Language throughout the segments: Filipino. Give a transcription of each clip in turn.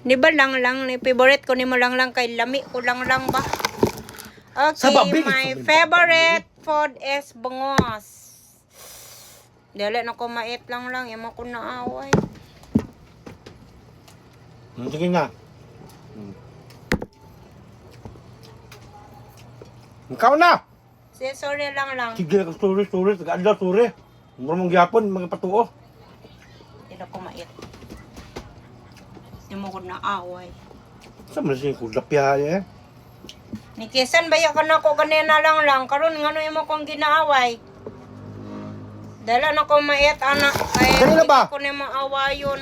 Di ba lang ni favorite ko nimo lang kay lami ko lang ba. Okay, my favorite food is bungos. Dili na ko mait lang imo ko naaway. Sige nga. Ikaw na! Sorry lang. Sige, sorry. Taga-adlaw, sorry. Mura mong gyapon, mga patuo. Dili ko mait. Imo ko naaway. Sa man siya kudapya eh. Nikisan baya ka na ko kanina lang. Karon ngano imo kong ginaaway. Dala na ko mait anak. Kaya Kanina ba? ko na maawayon.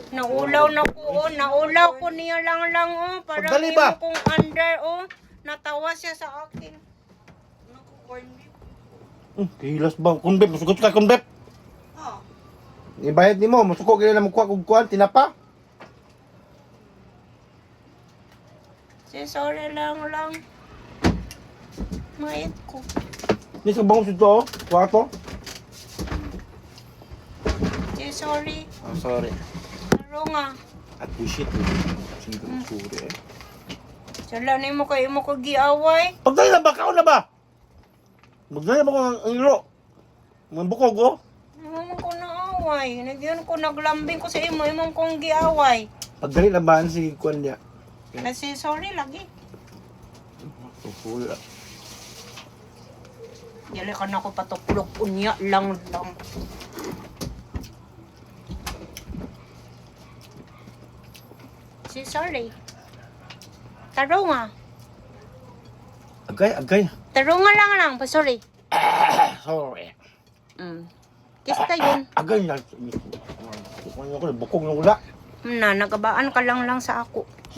Naulaw ko niya lang parang Sandali imo ba? kong under natawa siya sa akin. Hilas ba? Kunbep, masugot ka kunbep. Oh. Ibayad ni mo, masuko gila na magkuha kong kuhan, tinapa. Sorry lang. Mait ko. Hindi sa bangus ito, oh. Kuha to. Sorry. Oh, sorry. Pero nga. Appreciate mo. Sige, sorry eh. Sala na imo ko giaway. Pagdali na ba? Kao na ba? Magdali ba ko ang iro? Mga bukog, oh. Imo ko naaway. Nagyan ko naglambing ko sa imong kong giaway. Pagdali na ba ang si kuhan niya? Kasi sorry lagi. Wala. Dili ka na ko patuklog unya lang. Sorry. Taro nga. Agay. Taro nga lang. Sorry. Sorry. Kiss ka yun. Agay na. Bukog na wala. Nagabaan ka lang sa ako.